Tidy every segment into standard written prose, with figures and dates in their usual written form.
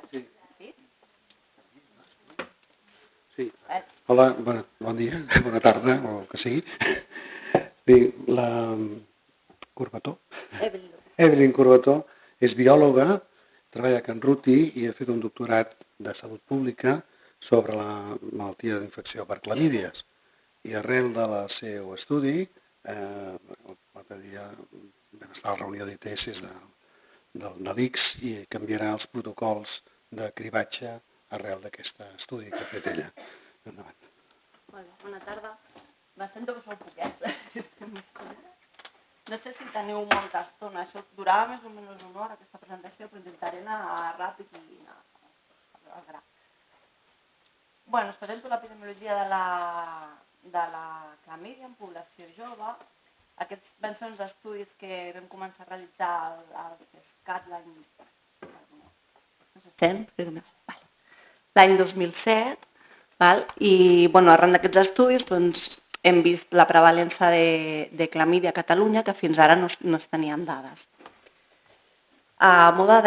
Sí. Hola, bon dia, bona tarda, o el que sigui. Bé, la Corbató, Evelyn Corbató, és biòloga, treballa a Can Ruti i ha fet un doctorat de salut pública sobre la malaltia d'infecció per clamídies. I arrel del seu estudi, l'altre dia vam estar a la reunió d'ITS de l'ICS i canviarà els protocols de cribatge arrel d'aquest estudi que ha fet ella. Endavant. Bona tarda. Me sento que sou poquets. No sé si teniu molta estona. Això durava més o menys una hora, aquesta presentació, però intentaré anar ràpid i anar al gra. Us presento l'epidemiologia de la clamídia en població jove. Aquests van ser uns estudis que vam començar a realitzar al CESCAT l'any 2007. I arran d'aquests estudis hem vist la prevalença de clamídia a Catalunya, que fins ara no es tenien dades. A mode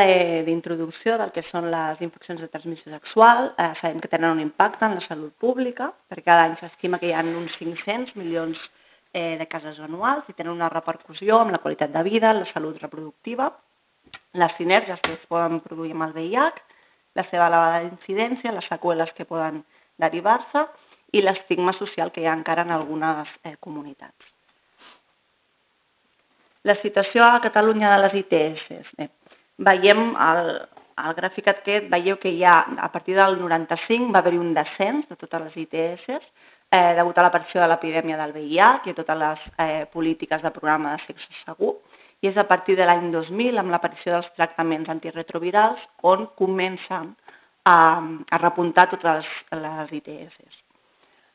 d'introducció del que són les infeccions de transmissió sexual, sabem que tenen un impacte en la salut pública, perquè cada any s'estima que hi ha uns 500 milions de casos anuals i tenen una repercussió en la qualitat de vida, en la salut reproductiva, les sinergies que es poden produir amb el VIH, la seva elevada incidència, les seqüeles que poden derivar-se i l'estigma social que hi ha encara en algunes comunitats. La situació a Catalunya de les ITS. Veiem al gràfic aquest, veieu que a partir del 95 va haver-hi un descens de totes les ITS degut a l'aparició de l'epidèmia del VIH i a totes les polítiques de programa de sexe segur. I és a partir de l'any 2000, amb l'aparició dels tractaments antiretrovirals, on comencen a repuntar totes les ITS.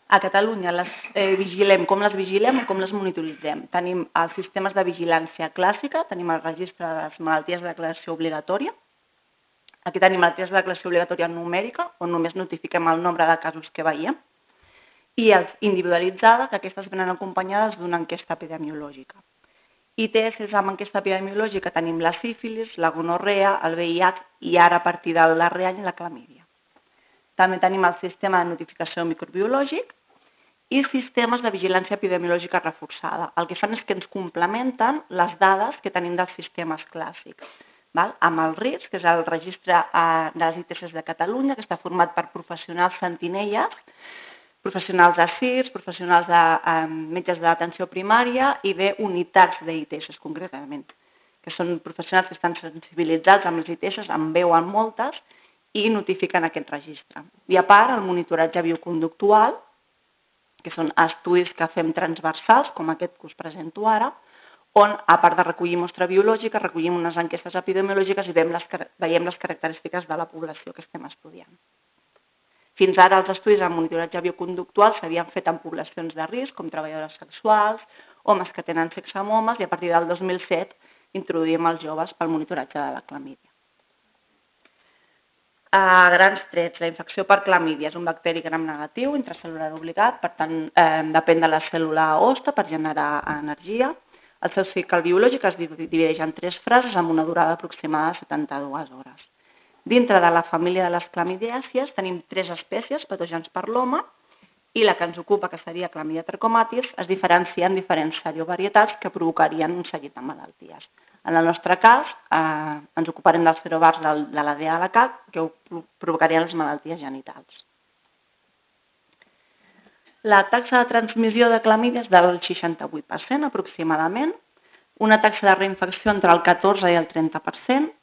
A Catalunya les vigilem. Com les vigilem o com les monitoritzem? Tenim els sistemes de vigilància clàssica, tenim el registre de les malalties de declaració obligatòria. Aquí tenim malalties de declaració obligatòria numèrica, on només notifiquem el nombre de casos que veiem, i els individualitzada, que aquestes venen acompanyades d'una enquesta epidemiològica. ITS amb enquesta epidemiològica tenim la sífilis, la gonorrea, el VIH i ara a partir del darrer any la clamídia. També tenim el sistema de notificació microbiològic i sistemes de vigilància epidemiològica reforçada. El que fan és que ens complementen les dades que tenim dels sistemes clàssics. Amb el RIS, que és el registre de les ITS de Catalunya, que està format per professionals sentinelles, professionals de CIRS, professionals de metges d'atenció primària i d'unitats d'ITS concretament, que són professionals que estan sensibilitzats amb les ITS, en veuen moltes i notifiquen aquest registre. I a part, el monitoratge bioconductual, que són estudis que fem transversals, com aquest que us presento ara, on, a part de recollir mostra biològica, recollim unes enquestes epidemiològiques i veiem les característiques de la població que estem estudiant. Fins ara els estudis de monitoratge bioconductual s'havien fet en poblacions de risc, com treballadores sexuals, homes que tenen sexe amb homes, i a partir del 2007 introduïm els joves pel monitoratge de la clamídia. A grans trets, la infecció per clamídia és un bacteri gram negatiu, intracel·lular obligat, per tant depèn de la cèl·lula hoste per generar energia. El seu cicle biològic es divideix en 3 fases amb una durada aproximada de 72 hores. Dintre de la família de les clamidiàcies tenim 3 espècies patògens per l'home i la que ens ocupa, que seria Chlamydia trachomatis, es diferencia en diferents seriovarietats que provocarien un seguit de malalties. En el nostre cas, ens ocuparem dels serobars de la DLK, que provocarien les malalties genitals. La taxa de transmissió de clamídia és del 68% aproximadament, una taxa de reinfecció entre el 14 i el 30%.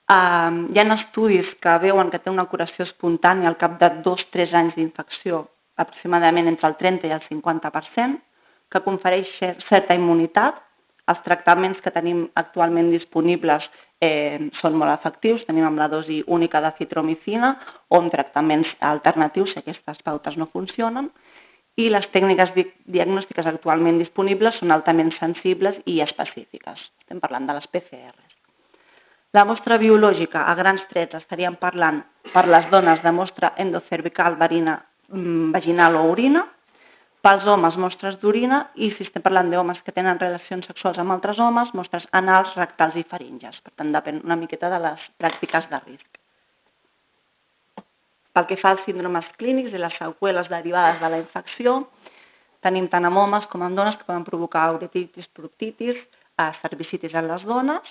Hi ha estudis que veuen que té una curació espontània al cap de 2-3 anys d'infecció, aproximadament entre el 30 i el 50%, que confereix certa immunitat. Els tractaments que tenim actualment disponibles són molt efectius. Tenim amb la dosi única de citromicina o amb tractaments alternatius si aquestes pautes no funcionen. I les tècniques diagnòstiques actualment disponibles són altament sensibles i específiques. Estem parlant de les PCRs. La mostra biològica, a grans trets, estaríem parlant per les dones de mostra endocervical, vaginal o orina, pels homes mostres d'orina i si estem parlant d'homes que tenen relacions sexuals amb altres homes, mostres anals, rectals i faringes. Per tant, depèn una miqueta de les pràctiques de risc. Pel que fa als síndromes clínics i les seqüeles derivades de la infecció, tenim tant en homes com en dones que poden provocar uretitis, proctitis, cervicitis en les dones,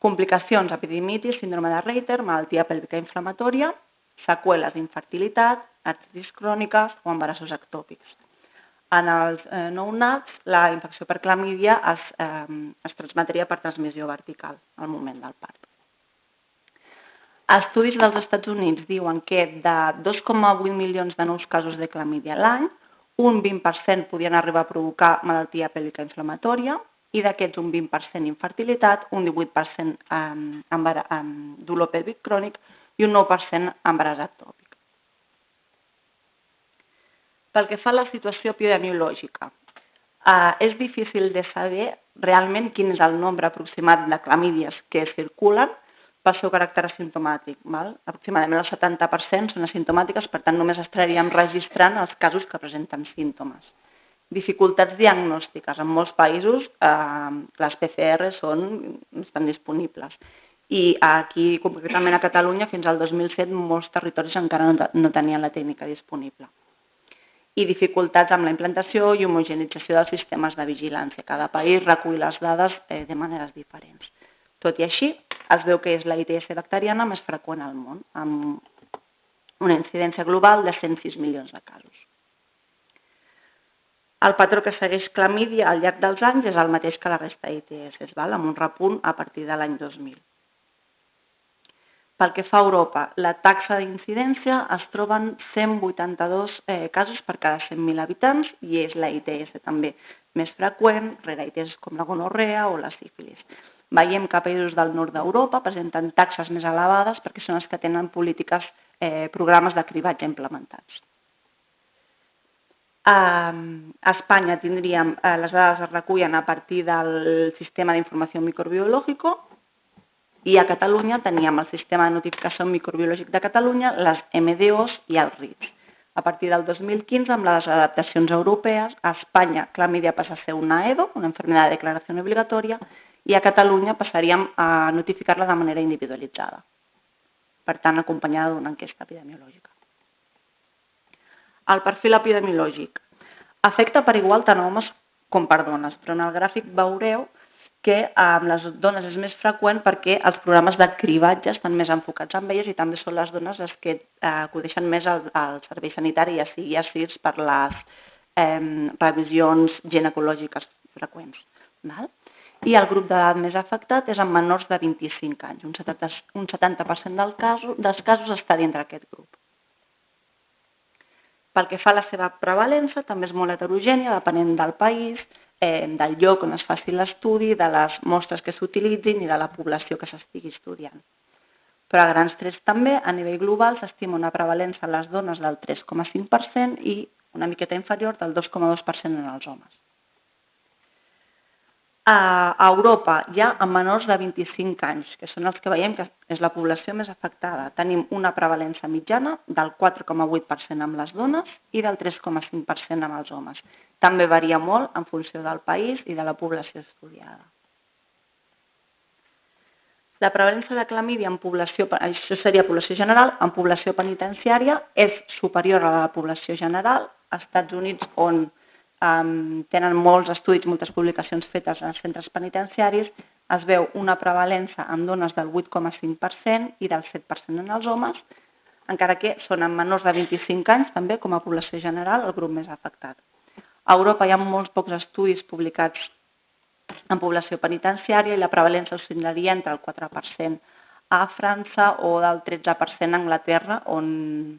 complicacions, epididimitis, síndrome de Reiter, malaltia pèlvica inflamatòria, seqüeles d'infertilitat, artritis cròniques o embarassos ectòpics. En els nounats, la infecció per clamídia es transmetria per transmissió vertical al moment del part. Estudis dels Estats Units diuen que de 2,8 milions de nous casos de clamídia a l'any, un 20% podien arribar a provocar malaltia pèlvica inflamatòria i d'aquests un 20% infertilitat, un 18% dolor pèlvic crònic i un 9% embaràs ectòpic. Pel que fa a la situació epidemiològica, és difícil de saber realment quin és el nombre aproximat de clamídies que circulen pel seu caràcter asimptomàtic. Aproximadament el 70% són asimptomàtiques, per tant només estaríem registrant els casos que presenten símptomes. Dificultats diagnòstiques. En molts països les PCR estan disponibles i aquí, concretament a Catalunya, fins al 2007 molts territoris encara no tenien la tècnica disponible. I dificultats amb la implantació i homogenització dels sistemes de vigilància. Cada país recull les dades de maneres diferents. Tot i així, es veu que és la ITS bacteriana més freqüent al món, amb una incidència global de 106 milions de casos. El patró que segueix clamídia al llarg dels anys és el mateix que la resta d'ITS, amb un repunt a partir de l'any 2000. Pel que fa a Europa, la taxa d'incidència es troba en 182 casos per cada 100.000 habitants i és la ITS també més freqüent, rere ITS com la gonorrea o la sífilis. Veiem que països del nord d'Europa presenten taxes més elevades perquè són els que tenen programes de cribatge implementats. A Espanya tindríem, les dades es recullen a partir del sistema d'informació microbiològica i a Catalunya teníem el sistema de notificació microbiològic de Catalunya, les MDOs i els RITs. A partir del 2015, amb les adaptacions europees, a Espanya clamídia passa a ser una EDO, una enfermedad de declaración obligatoria, i a Catalunya passaríem a notificar-la de manera individualitzada, per tant, acompanyada d'una enquesta epidemiològica. El perfil epidemiològic afecta per igual tant homes com per dones, però en el gràfic veureu que amb les dones és més freqüent perquè els programes de cribatge estan més enfocats en elles i també són les dones les que acudeixen més al servei sanitari, ja sigui assistits per les revisions ginecològiques freqüents. I el grup d'edat més afectat és en menors de 25 anys. Un 70% dels casos està dintre d'aquest grup. Pel que fa a la seva prevalença, també és molt heterogènia, depenent del país, del lloc on es faci l'estudi, de les mostres que s'utilitzin i de la població que s'estigui estudiant. Però a grans trets també, a nivell global, s'estima una prevalença en les dones del 3,5% i una miqueta inferior del 2,2% en els homes. A Europa, ja amb menors de 25 anys, que són els que veiem que és la població més afectada, tenim una prevalença mitjana del 4,8% amb les dones i del 3,5% amb els homes. També varia molt en funció del país i de la població estudiada. La prevalença de clamídia en població, això seria població general, en població penitenciària és superior a la població general. Als Estats Units, on tenen molts estudis, moltes publicacions fetes en els centres penitenciaris, es veu una prevalença en dones del 8,5% i del 7% en els homes, encara que són en menors de 25 anys, també com a població general, el grup més afectat. A Europa hi ha molts pocs estudis publicats en població penitenciària i la prevalença oscil·laria entre el 4% a França o del 13% a Anglaterra, on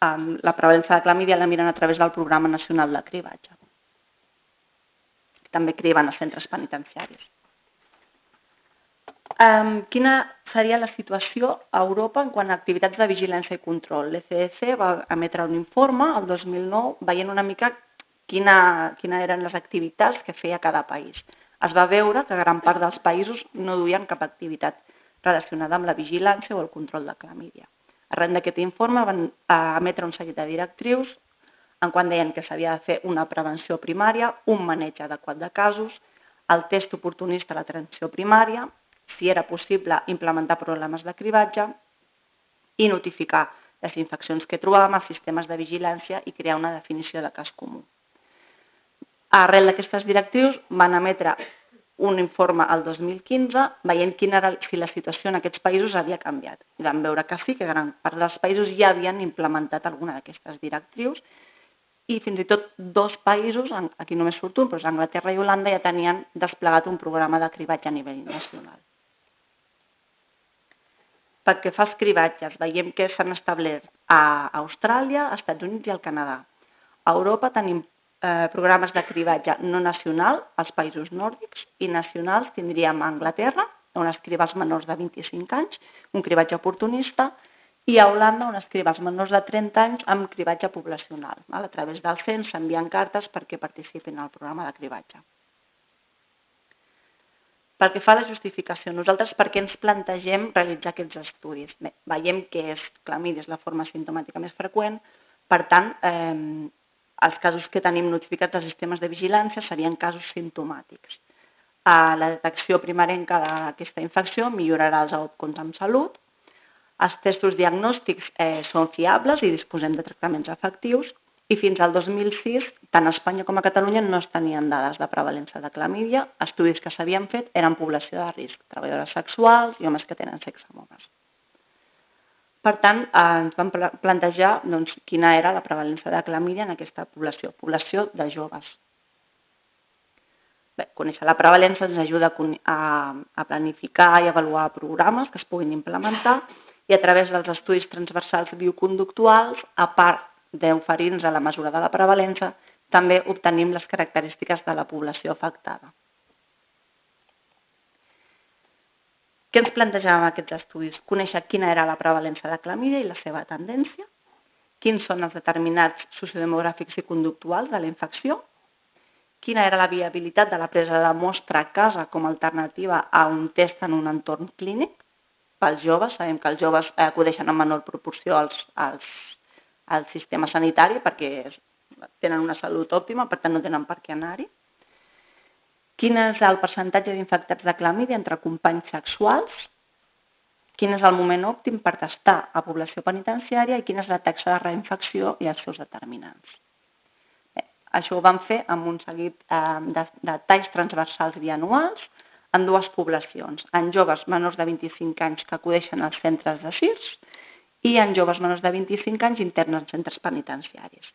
la prevalença de clamídia la miren a través del Programa Nacional de Cribatge. També criben a centres penitenciaris. Quina seria la situació a Europa en quant a activitats de vigilància i control? L'ECDC va emetre un informe el 2009 veient una mica quines eren les activitats que feia cada país. Es va veure que gran part dels països no duien cap activitat relacionada amb la vigilància o el control de clamídia. Arran d'aquest informe van emetre un seguit de directrius en quan deien que s'havia de fer una prevenció primària, un maneig adequat de casos, el test oportunista a l'atenció primària, si era possible implementar programes de cribatge i notificar les infeccions que trobàvem, els sistemes de vigilància i crear una definició de cas comú. Arrel d'aquestes directrius van emetre un informe al 2015 veient quina era si la situació en aquests països havia canviat. I vam veure que sí, que gran part dels països ja havien implementat alguna d'aquestes directrius i fins i tot 2 països, aquí només surt un, però Anglaterra i Holanda ja tenien desplegat un programa de cribatge a nivell nacional. Pel que fa als cribatges, veiem que s'han establert a Austràlia, als Estats Units i al Canadà. A Europa tenim programes de cribatge no nacional als països nòrdics i nacionals tindríem a Anglaterra, on es criba els menors de 25 anys, un cribatge oportunista, i a Holanda, on es criba els menors de 30 anys amb cribatge poblacional. A través del cens s'envien cartes perquè participin al programa de cribatge. Pel que fa a la justificació, nosaltres per què ens plantegem realitzar aquests estudis? Bé, veiem que clamídia és la forma simptomàtica més freqüent, per tant, els casos que tenim notificats als sistemes de vigilància serien casos simptomàtics. La detecció primerenca d'aquesta infecció millorarà els outcomes en salut, els testos diagnòstics són fiables i disposem de tractaments efectius i fins al 2006, tant a Espanya com a Catalunya, no es tenien dades de prevalença de clamídia. Estudis que s'havien fet eren població de risc, treballadores sexuals i homes que tenen sexe amb homes. Per tant, ens vam plantejar quina era la prevalença de clamídia en aquesta població de joves. Bé, conèixer la prevalença ens ajuda a planificar i avaluar programes que es puguin implementar i a través dels estudis transversals bioconductuals, a part d'oferir-nos a la mesura de la prevalença, també obtenim les característiques de la població afectada. Què ens plantejàvem aquests estudis? Conèixer quina era la prevalença de clamídia i la seva tendència, quins són els determinats sociodemogràfics i conductuals de la infecció, quina era la viabilitat de la presa de mostra a casa com a alternativa a un test en un entorn clínic. Pels joves, sabem que els joves acudeixen en menor proporció al sistema sanitari perquè tenen una salut òptima, per tant no tenen per què anar-hi. Quin és el percentatge d'infectats de clamídia entre companys sexuals? Quin és el moment òptim per testar a població penitenciària i quina és la taxa de reinfecció i els seus determinants? Bé, això ho vam fer amb un seguit de talls transversals bianuals en 2 poblacions, en joves menors de 25 anys que acudeixen als centres de CIRS i en joves menors de 25 anys interns en centres penitenciaris.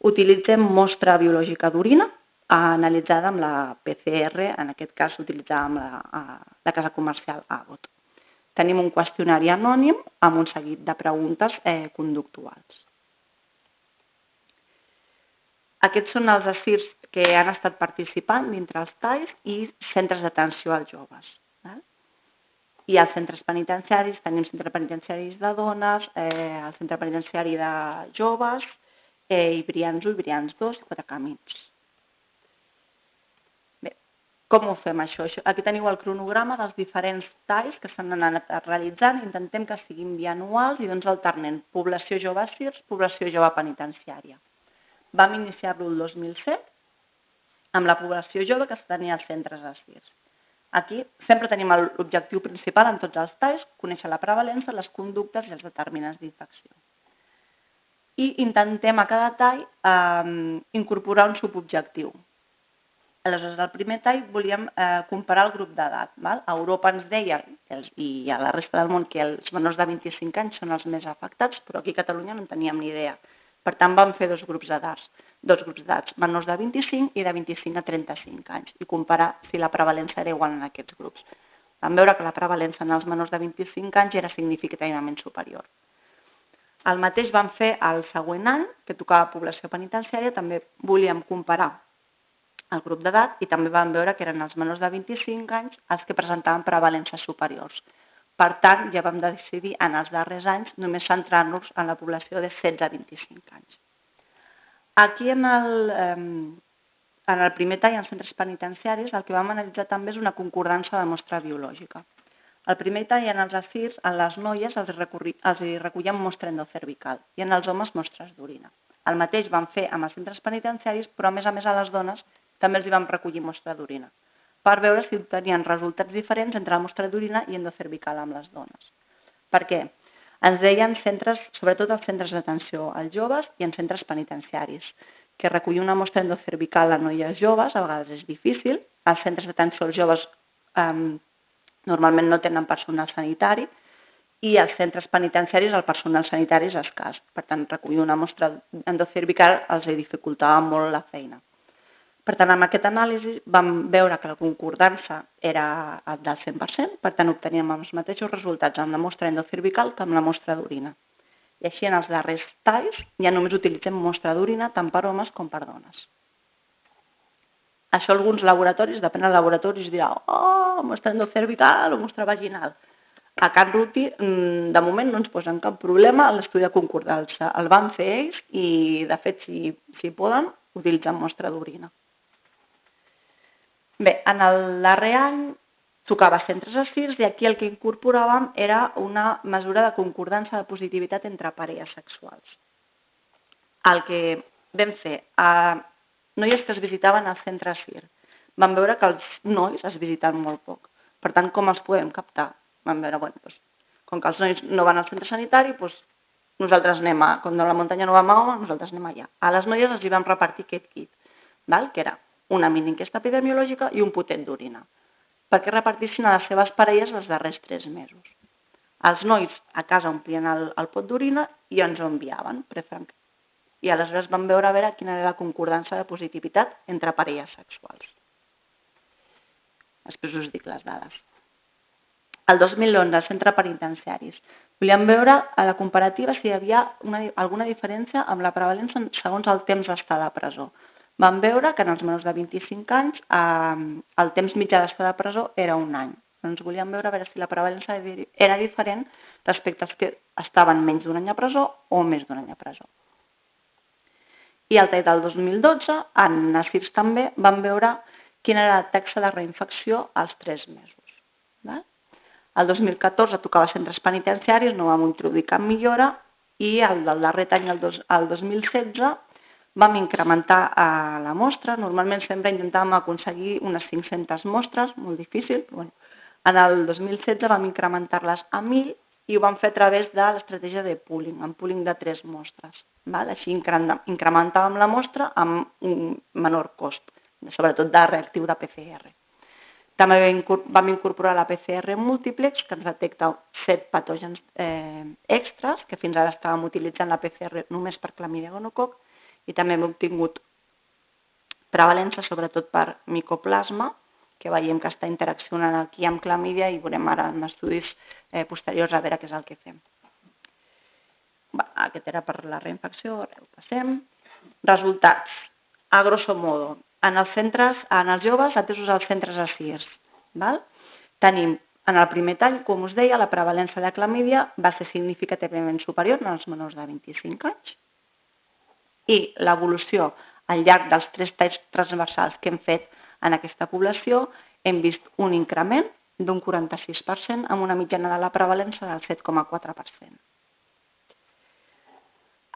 Utilitzem mostra biològica d'orina analitzada amb la PCR, en aquest cas utilitzada amb la casa comercial Abbott. Tenim un qüestionari anònim amb un seguit de preguntes conductuals. Aquests són els ASIRs que han estat participant dintre els talls i centres d'atenció als joves. I als centres penitenciaris, tenim centres penitenciaris de dones, el centre penitenciari de joves, i Brians 1 i Brians 2 i Quatre Camins. Bé, com ho fem això? Aquí teniu el cronograma dels diferents talls que s'han anat realitzant. Intentem que siguin bianuals i doncs alternem població jove CIRS, població jove penitenciària. Vam iniciar-lo el 2007 amb la població jove que es tenia als centres de CIRS. Aquí sempre tenim l'objectiu principal en tots els talls, conèixer la prevalença, les conductes i els determinants d'infecció. I intentem a cada tall incorporar un subobjectiu. Aleshores, al primer tall volíem comparar el grup d'edat. A Europa ens deia, i a la resta del món, que els menors de 25 anys són els més afectats, però aquí a Catalunya no en teníem ni idea. Per tant, vam fer 2 grups d'edats, menors de 25 i de 25 a 35 anys, i comparar si la prevalença era igual en aquests grups. Vam veure que la prevalença en els menors de 25 anys era significativament superior. El mateix vam fer el següent any, que tocava població penitenciària, també volíem comparar el grup d'edat i també vam veure que eren els menors de 25 anys els que presentaven prevalences superiors. Per tant, ja vam decidir en els darrers anys només centrar-nos en la població de 16 a 25 anys. Aquí en el primer tall, en centres penitenciaris, el que vam analitzar també és una concordança de mostra biològica. Al primer tall, en els ASIRs, en les noies els recollíem mostra endocervical i en els homes mostres d'orina. El mateix vam fer amb els centres penitenciaris, però a més a les dones també els hi vam recollir mostra d'orina, per veure si obtenien resultats diferents entre la mostra d'orina i endocervical amb les dones. Per què? ens deien centres, sobretot els centres d'atenció als joves i en centres penitenciaris, que recollir una mostra endocervical a noies joves a vegades és difícil. Els centres d'atenció als joves normalment no tenen personal sanitari i als centres penitenciaris el personal sanitari és escàs. Per tant, recollir una mostra endocervical els dificultava molt la feina. Per tant, amb aquest anàlisi vam veure que la concordança era del 100%, per tant obteníem els mateixos resultats amb la mostra endocervical que amb la mostra d'orina. I així en els darrers talls ja només utilitzem mostra d'orina tant per homes com per dones. Això alguns laboratoris, depèn del laboratori, es dirà mostra endocervical o mostra vaginal. A Can Ruti, de moment, no ens posen cap problema a l'estudi de concordança. El van fer ells i, de fet, si poden, utilitzen mostra d'orina. Bé, en el darrer any tocava centres ASIRS i aquí el que incorporàvem era una mesura de concordança de positivitat entre parelles sexuals. El que vam fer, noies que es visitaven al centre ASIRS, vam veure que els nois es visitaven molt poc. Per tant, com els podem captar? Vam veure, com que els nois no van al centre sanitari, nosaltres anem quan a la muntanya no vam a home, nosaltres anem allà. A les noies els hi vam repartir aquest kit, que era una mini enquesta epidemiològica i un potet d'orina, perquè repartissin a les seves parelles els darrers 3 mesos. Els nois a casa omplien el pot d'orina i ens ho enviaven. I aleshores vam veure quina era la concordança de positivitat entre parelles sexuals. Després us dic les dades. El 2011, al centre penitenciaris, volíem veure a la comparativa si hi havia alguna diferència amb la prevalença segons el temps d'estar a la presó. Vam veure que en els menors de 25 anys el temps mitjà d'estar a presó era 1 any. Doncs volíem veure si la prevalença era diferent respecte als que estaven menys d'1 any a presó o més d'1 any a presó. I al tall del 2012, en ASIRS també, vam veure quina era la taxa de reinfecció als 3 mesos. El 2014 tocava centres penitenciaris, no vam introduir cap millora i el del darrer any, el 2016, vam incrementar la mostra. Normalment sempre intentàvem aconseguir unes 500 mostres, molt difícil. En el 2016 vam incrementar-les a 1.000 i ho vam fer a través de l'estratègia de pooling, amb pooling de 3 mostres. Així incrementàvem la mostra amb un menor cost, sobretot de reactiu de PCR. També vam incorporar la PCR múltiplex, que ens detecta 7 patògens extras, que fins ara estàvem utilitzant la PCR només per clamídia gonococ, i també hem obtingut prevalença sobretot per micoplasma, que veiem que està interaccionant aquí amb clamídia i veurem ara en estudis posteriors a veure què és el que fem. Aquest era per la reinfecció, ho passem. Resultats. A grosso modo, en els joves atesos als centres ASIRS, tenim en el primer tall, com us deia, la prevalença de clamídia va ser significativament superior en els menors de 25 anys i l'evolució al llarg dels 3 talls transversals que hem fet en aquesta població hem vist un increment d'un 46% amb una mitjana de la prevalença del 7,4%.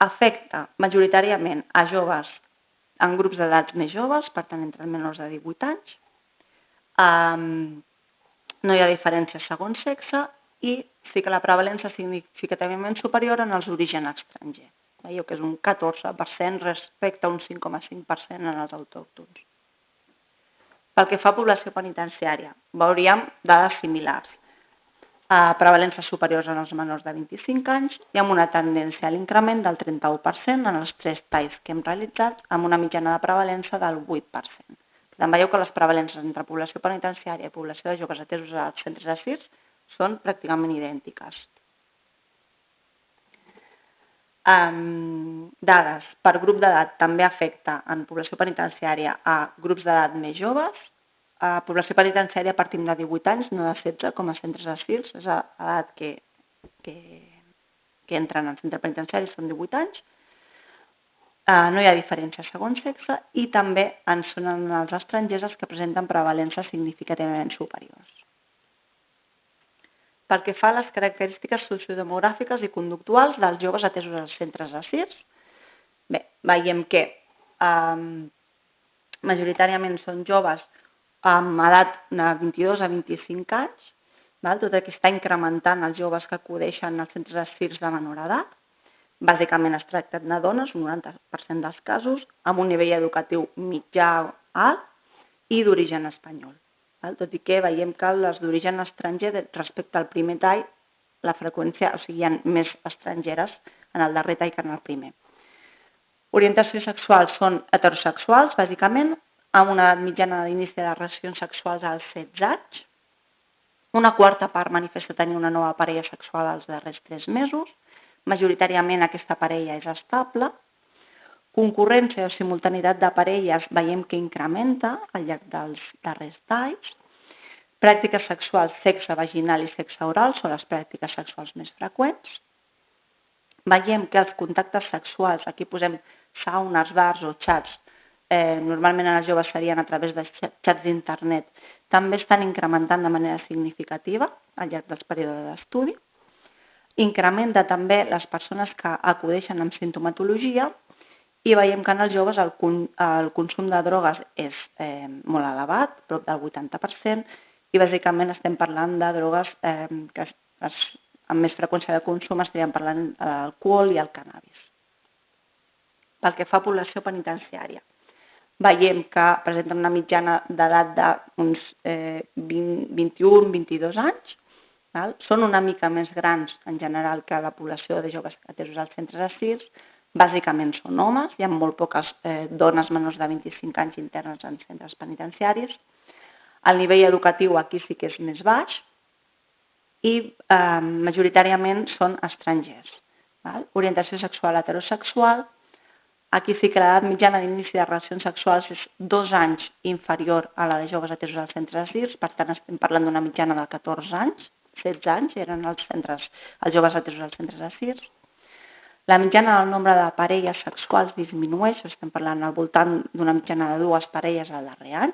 Afecta majoritàriament a joves en grups d'edats més joves, per tant entre els menors de 18 anys. No hi ha diferència segons sexe i sí que la prevalença és significativament superior en els d'origen estranger. Veieu que és un 14% respecte a un 5,5% en els autòctons. Pel que fa a població penitenciària, veuríem dades similars. Prevalences superiors en els menors de 25 anys i amb una tendència a l'increment del 31% en els 3 talls que hem realitzat amb una mitjana de prevalença del 8%. Per tant, veieu que les prevalences entre població penitenciària i població de joves atesos als centres ASIRS són pràcticament idèntiques. Dades per grup d'edat també afecta en població penitenciària a grups d'edat més joves. A població penitenciària partim de 18 anys, no de 16, com a centres ASIRS, és l'edat que entren al centre penitenciari, són 18 anys. No hi ha diferència segons sexe i també són els estrangers els que presenten prevalences significativament superiors. Pel que fa a les característiques sociodemogràfiques i conductuals dels joves atesos als centres ASIRS, veiem que majoritàriament són joves amb edat de 22 a 25 anys, Tot aquí està incrementant els joves que acudeixen als centres d'asils de menor edat. Bàsicament es tracta de dones, un 90% dels casos, amb un nivell educatiu mitjà alt i d'origen espanyol. Tot i que veiem que les d'origen estranger, respecte al primer tall, la freqüència, o sigui, hi ha més estrangeres en el darrer tall que en el primer. Orientacions sexuals són heterosexuals, bàsicament, amb una edat mitjana d'inici de les relacions sexuals als 16 anys. Una quarta part manifesta tenir una nova parella sexual als darrers 3 mesos. Majoritàriament aquesta parella és estable. Concurrència o simultaneïtat de parelles veiem que incrementa al llarg dels darrers talls. Pràctiques sexuals, sexe vaginal i sexe oral són les pràctiques sexuals més freqüents. Veiem que els contactes sexuals, aquí posem saunes, bars o xats, normalment en els joves serien a través de xats d'internet, també estan incrementant de manera significativa al llarg dels períodes d'estudi. Incrementa també les persones que acudeixen amb sintomatologia i veiem que en els joves el consum de drogues és molt elevat, prop del 80%, i bàsicament estem parlant de drogues que amb més freqüència de consum estaríem parlant de l'alcohol i el cannabis. Pel que fa a població penitenciària, veiem que presenten una mitjana d'edat d'uns 21-22 anys. Són una mica més grans en general que la població de joves atesos als centres d'asils. Bàsicament són homes, hi ha molt poques dones menors de 25 anys internes en centres penitenciaris. El nivell educatiu aquí sí que és més baix i majoritàriament són estrangers. Orientació sexual heterosexual. Aquí sí que l'edat mitjana d'inici de relacions sexuals és 2 anys inferior a la de joves atesos als centres d'asils, per tant estem parlant d'una mitjana de 14 anys, 16 anys eren els joves atesos als centres d'asils. La mitjana del nombre de parelles sexuals disminueix, estem parlant al voltant d'una mitjana de 2 parelles al darrer any.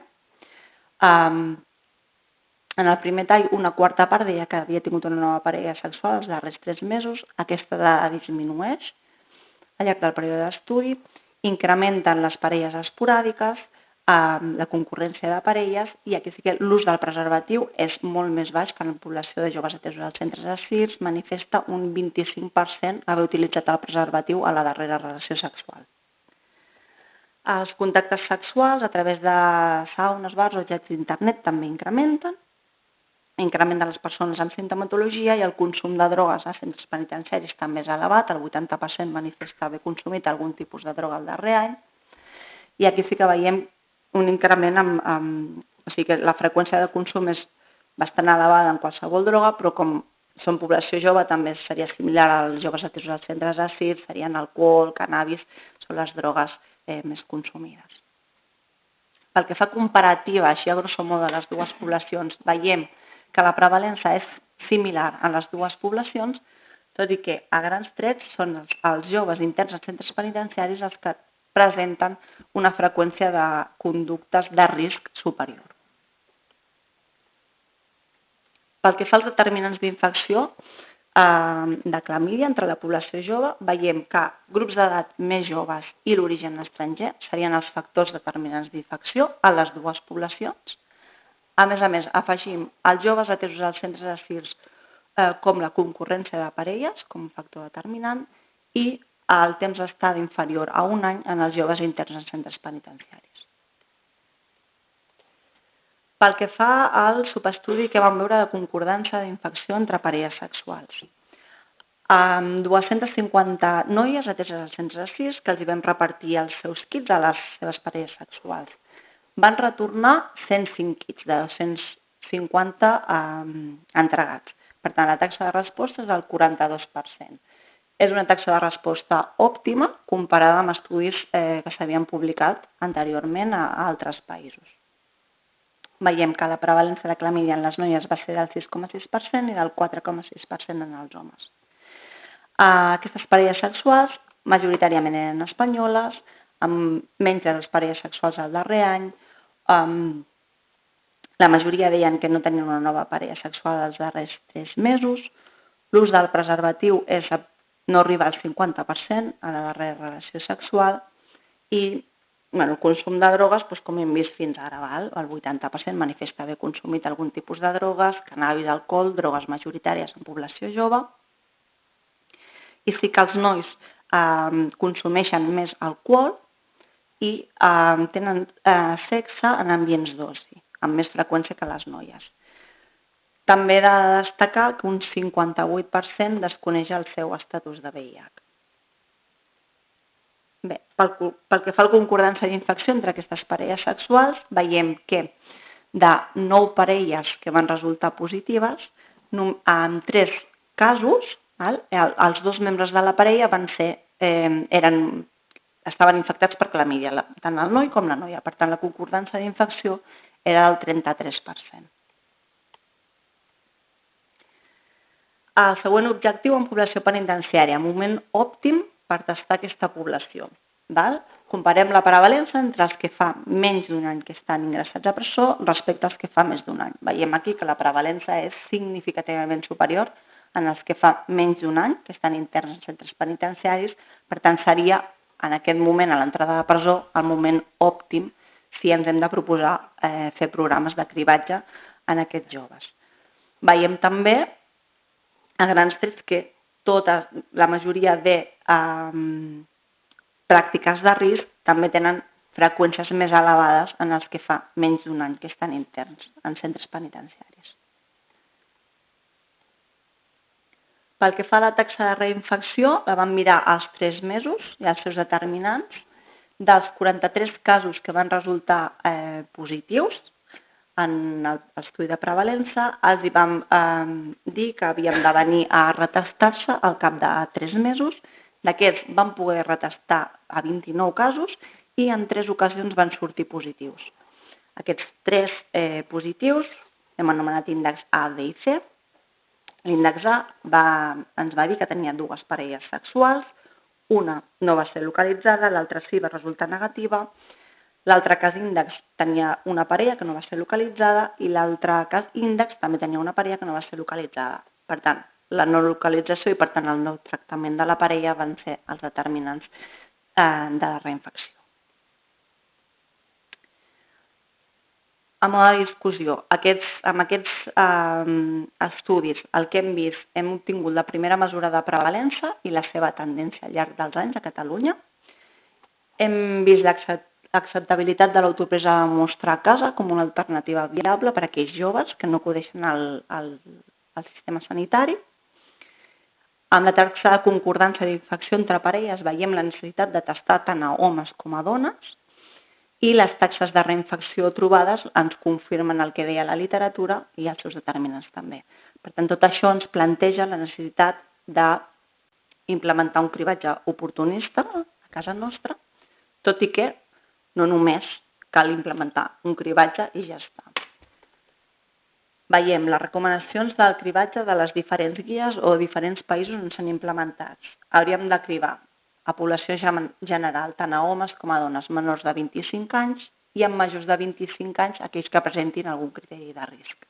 En el primer tall, una quarta part deia que havia tingut una nova parella sexual els darrers 3 mesos, aquesta dada disminueix al llarg del període d'estudi, incrementen les parelles esporàdiques, la concurrència de parelles, i aquí sí que l'ús del preservatiu és molt més baix que en la població de joves atesos als centres d'asils, manifesta un 25% haver utilitzat el preservatiu a la darrera relació sexual. Els contactes sexuals a través de saunes, bars o xats d'internet també incrementen de les persones amb sintomatologia, i el consum de drogues a centres penitenciaris també és elevat, el 80% manifesta haver consumit algun tipus de droga el darrer any, i aquí sí que veiem un increment, o sigui que la freqüència de consum és bastant elevada en qualsevol droga, però com són població jove també seria similar als joves atesos als centres d'asils, serien alcohol, cannabis, són les drogues més consumides. Pel que fa comparativa, així a grosso modo, de les dues poblacions, veiem que la prevalença és similar a les dues poblacions, tot i que a grans trets són els joves interns als centres penitenciaris els que presenten una freqüència de conductes de risc superior. Pel que fa als determinants d'infecció de clamídia entre la població jove, veiem que grups d'edat més joves i l'origen estranger serien els factors determinants d'infecció a les dues poblacions. A més, afegim els joves atesos als centres d'asils com la concurrència de parelles, com a factor determinant, i el temps d'estada inferior a un any en els joves interns en centres penitenciaris. Pel que fa al subestudi que vam veure de concordança d'infecció entre parelles sexuals. Amb 250 noies ateses als centres d'asils que els hi vam repartir els seus kits a les seves parelles sexuals. Van retornar 105 kits de 250 entregats. Per tant, la taxa de resposta és del 42%. És una taxa de resposta òptima comparada amb estudis que s'havien publicat anteriorment a altres països. Veiem que la prevalència de clamídia en les noies va ser del 6,6% i del 4,6% en els homes. Aquestes parelles sexuals majoritàriament eren espanyoles, amb menys de 2 parelles sexuals al darrer any. La majoria deien que no tenien una nova parella sexual els darrers 3 mesos. L'ús del preservatiu no arriba al 50% a la darrera relació sexual i el consum de drogues, com hem vist fins ara, el 80% manifesta haver consumit algun tipus de drogues, cannabis, alcohol, drogues majoritàries en població jove, i sí que els nois consumeixen més alcohol i tenen sexe en ambients d'oci, amb més freqüència que les noies. També he de destacar que un 58% desconeix el seu estatus de VIH. Bé, pel que fa al concordança d'infecció entre aquestes parelles sexuals, veiem que de 9 parelles que van resultar positives, en 3 casos, els 2 membres de la parella estaven infectats per clamídia, tant el noi com la noia. Per tant, la concordança d'infecció era del 33%. El següent objectiu en població penitenciària, moment òptim per testar aquesta població. Comparem la prevalença entre els que fa menys d'un any que estan ingressats a presó respecte als que fa més d'un any. Veiem aquí que la prevalença és significativament superior en els que fa menys d'un any que estan interns en centres penitenciaris, per tant seria en aquest moment, a l'entrada de presó, el moment òptim si ens hem de proposar fer programes de cribatge en aquests joves. Veiem també a grans trets que la majoria de pràctiques de risc també tenen freqüències més elevades en els que fa menys d'un any que estan interns en centres penitenciaris. Pel que fa a la taxa de reinfecció, la vam mirar als 3 mesos i els seus determinants. Dels 43 casos que van resultar positius en l'estudi de prevalença, els vam dir que havien de venir a retestar-se al cap de 3 mesos. D'aquests van poder retestar a 29 casos i en 3 ocasions van sortir positius. Aquests 3 positius hem anomenat índex A, B i C. L'índex A ens va dir que tenia 2 parelles sexuals, una no va ser localitzada, l'altra sí va resultar negativa. L'altre cas índex tenia una parella que no va ser localitzada i l'altre cas índex també tenia una parella que no va ser localitzada. Per tant, la no localització i per tant el no tractament de la parella van ser els determinants de la reinfecció. A mode de discussió, amb aquests estudis el que hem vist, hem obtingut la primera mesura de prevalença i la seva tendència al llarg dels anys a Catalunya. Hem vist l'acceptabilitat de l'autopresa de mostra a casa com una alternativa viable per a aquells joves que no acudeixen al sistema sanitari. Amb la taxa de concordança d'infecció entre parelles veiem la necessitat de testar tant a homes com a dones i les taxes de reinfecció trobades ens confirmen el que deia la literatura i els seus determinants també. Per tant, tot això ens planteja la necessitat d'implementar un cribatge oportunista a casa nostra, tot i que no només cal implementar un cribatge i ja està. Veiem les recomanacions del cribatge de les diferents guies o diferents països on s'han implementat. Hauríem de cribar a població general, tant a homes com a dones menors de 25 anys i amb majors de 25 anys aquells que presentin algun criteri de risc.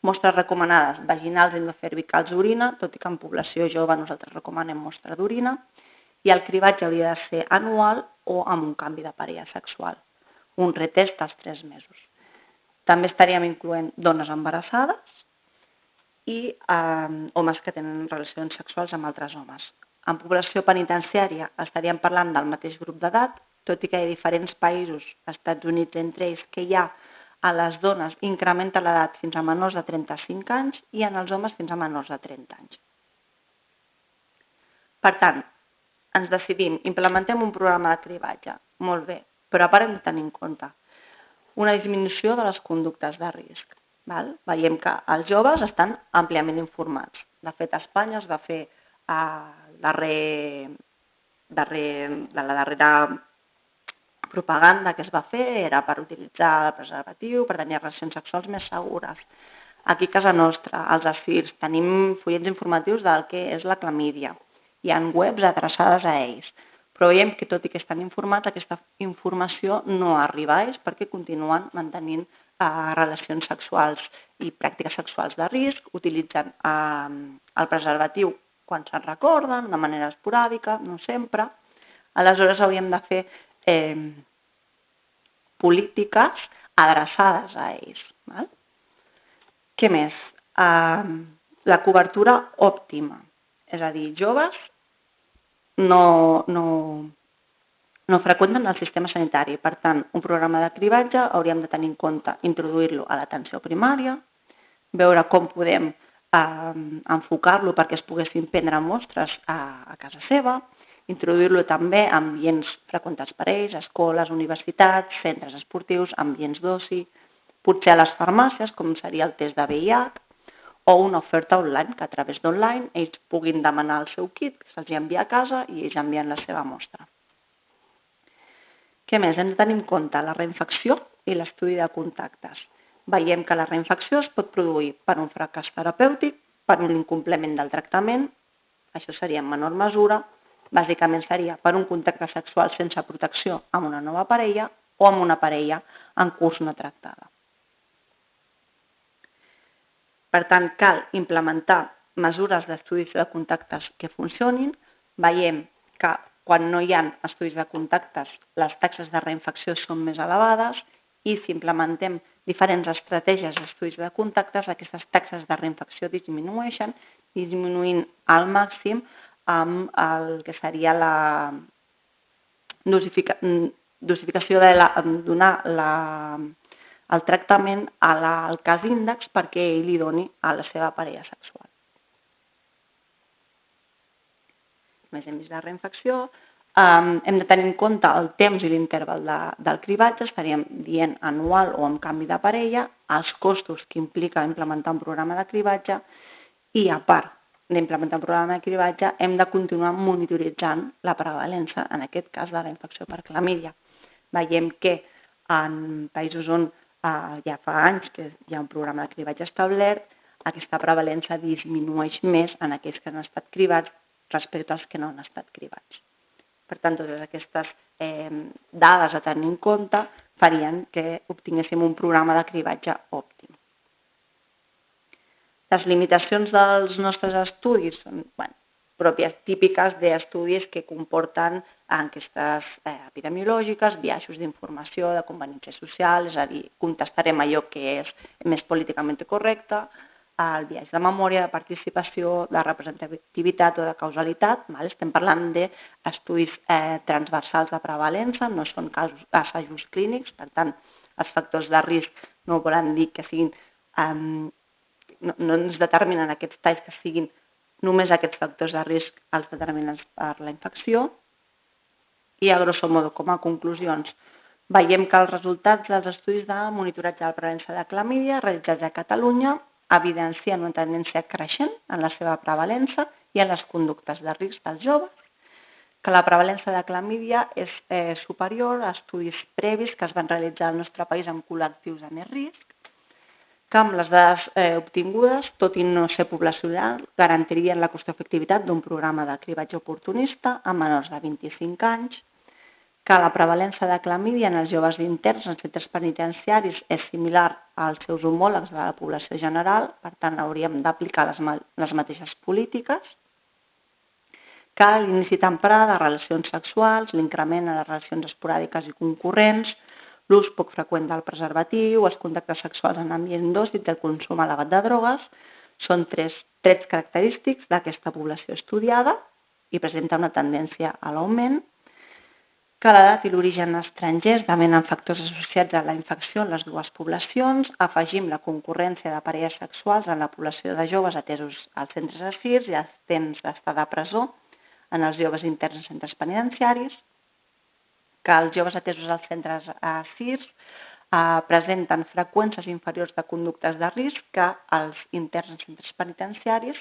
Mostres recomanades vaginals, endocervicals, orina, tot i que en població jove nosaltres recomanem mostra d'orina, i el cribatge hauria de ser anual o amb un canvi de parella sexual, un retest als 3 mesos. També estaríem incloent dones embarassades i homes que tenen relacions sexuals amb altres homes. En població penitenciària estaríem parlant del mateix grup d'edat, tot i que hi ha diferents països, Estats Units entre ells, que ja a les dones incrementa l'edat fins a menors de 35 anys i en els homes fins a menors de 30 anys. Per tant, ens decidim, implementem un programa de cribatge, molt bé, però a part hem de tenir en compte una disminució de les conductes de risc. Veiem que els joves estan àmpliament informats. De fet, a Espanya es va fer la darrera propaganda que es va fer era per utilitzar el preservatiu, per tenir relacions sexuals més segures. Aquí a casa nostra, als ASIRS, tenim fullets informatius del que és la clamídia. Hi ha webs adreçades a ells, però veiem que tot i que estan informats, aquesta informació no arriba a ells perquè continuen mantenint relacions sexuals i pràctiques sexuals de risc, utilitzant el preservatiu quan se'n recorden, de manera esporàdica, no sempre. Aleshores hauríem de fer polítiques adreçades a ells. Què més? La cobertura òptima, és a dir, joves no freqüenten el sistema sanitari. Per tant, un programa de cribatge hauríem de tenir en compte introduir-lo a l'atenció primària, veure com podem enfocar-lo perquè es poguessin prendre mostres a casa seva, introduir-lo també a ambients freqüentats per ells, escoles, universitats, centres esportius, ambients d'oci, potser a les farmàcies, com seria el test de VIH, o una oferta online, que a través d'online ells puguin demanar el seu kit, que se'ls envia a casa i ells envien la seva mostra. Què més? Hem de tenir en compte la reinfecció i l'estudi de contactes. Veiem que la reinfecció es pot produir per un fracàs terapèutic, per un incompliment del tractament, això seria en menor mesura, bàsicament seria per un contacte sexual sense protecció amb una nova parella o amb una parella en curs no tractada. Per tant, cal implementar mesures d'estudis de contactes que funcionin. Veiem que quan no hi ha estudis de contactes, les taxes de reinfecció són més elevades i si implementem diferents estratègies d'estudis de contactes, aquestes taxes de reinfecció disminueixen, disminuint al màxim amb el que seria la dosificació de donar el tractament al cas índex perquè ell li doni a la seva parella sexual. Més hem vist la reinfecció, hem de tenir en compte el temps i l'interval del cribatge, estaríem dient anual o amb canvi de parella, els costos que implica implementar un programa de cribatge i, a part d'implementar un programa de cribatge, hem de continuar monitoritzant la prevalença, en aquest cas, de la infecció per clamídia. Veiem que en països on ja fa anys que hi ha un programa de cribatge establert, aquesta prevalença disminueix més en aquells que han estat cribats respecte als que no han estat cribats. Per tant, totes aquestes dades a tenir en compte farien que obtinguéssim un programa de cribatge òptim. Les limitacions dels nostres estudis són pròpies típiques d'estudis que comporten enquestes epidemiològiques, biaixos d'informació, de conveniència social, és a dir, contestarem allò que és més políticament correcte, el biaix de memòria, de participació, de representativitat o de causalitat. Estem parlant d'estudis transversals de prevalença, no són assajos clínics, per tant, els factors de risc no volen dir que siguin, no ens determinen aquests talls que siguin només aquests factors de risc els determinants per la infecció. I, a grosso modo, com a conclusions, veiem que els resultats dels estudis de monitoratge de la prevalença de clamídia realitzats a Catalunya evidencien una tendència creixent en la seva prevalença i en les conductes de risc dels joves, que la prevalença de clamídia és superior a estudis previs que es van realitzar al nostre país en col·lectius de més risc, que amb les dades obtingudes, tot i no ser poblacional, garantirien la cost-efectivitat d'un programa de cribatge oportunista a menors de 25 anys, que la prevalença de clamídia en els joves interns en centres penitenciaris és similar als seus homòlegs de la població general, per tant hauríem d'aplicar les mateixes polítiques, que l'inici temprà de relacions sexuals, l'increment en les relacions esporàdiques i concurrents, l'ús poc freqüent del preservatiu, els contactes sexuals en ambient d'oci i el consum elevat de drogues són tres trets característics d'aquesta població estudiada i presenta una tendència a l'augment, que l'edat i l'origen estranger esdevenen factors associats a la infecció en les dues poblacions, afegim la concurrència de parelles sexuals en la població de joves atesos als centres ASIRS i els temps d'estar de presó en els joves interns en centres penitenciaris, que els joves atesos als centres ASIRS presenten freqüències inferiors de conductes de risc que els interns en centres penitenciaris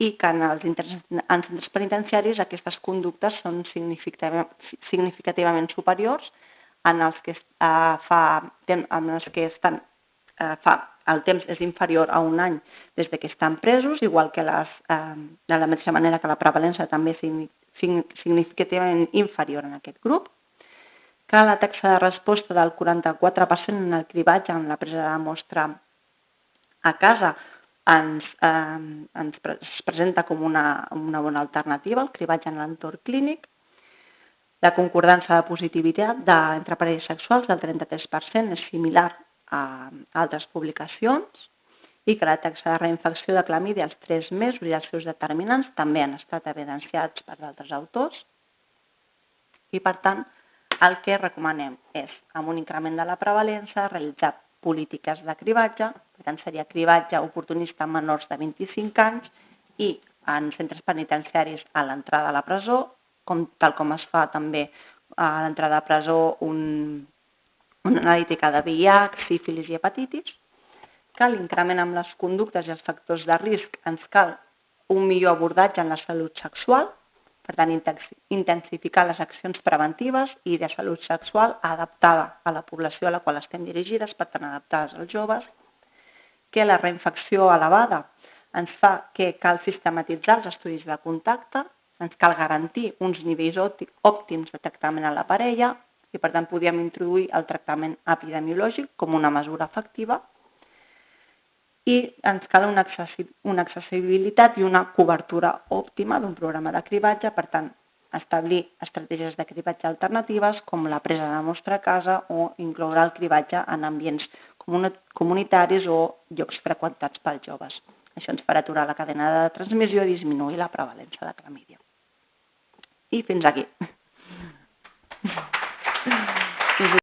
i que en els interns en centres penitenciaris aquestes conductes són significativament superiors en els que el temps és inferior a un any des que estan presos, igual que de la mateixa manera que la prevalença també és significativament inferior en aquest grup, que la taxa de resposta del 44% en el cribatge en la presa de mostra a casa es presenta com una bona alternativa al cribatge en l'entorn clínic. La concordança de positivitat entre parelles sexuals del 33% és similar a altres publicacions i que la taxa de reinfecció de clamídia als 3 mesos i els seus determinants també han estat evidenciats per altres autors. I, per tant, el que recomanem és, amb un increment de la prevalença, realitzar polítiques de cribatge, per tant seria cribatge oportunista en menors de 25 anys i en centres penitenciaris a l'entrada a la presó, tal com es fa també a l'entrada a la presó una analítica de VIH, sífilis i hepatitis, que l'increment amb les conductes i els factors de risc ens cal un millor abordatge en la salut sexual, per tant, intensificar les accions preventives i de salut sexual adaptada a la població a la qual estem dirigides, per tant, adaptades als joves, que la reinfecció elevada ens fa que cal sistematitzar els estudis de contacte, ens cal garantir uns nivells òptims de tractament a la parella i, per tant, podríem introduir el tractament epidemiològic com una mesura efectiva i ens cal una accessibilitat i una cobertura òptima d'un programa de cribatge, per tant, establir estratègies de cribatge alternatives com la presa de mostra a casa o incloure el cribatge en ambients comunitaris o llocs freqüentats pels joves. Això ens farà aturar la cadena de transmissió i disminuir la prevalença de clamídia. I fins aquí.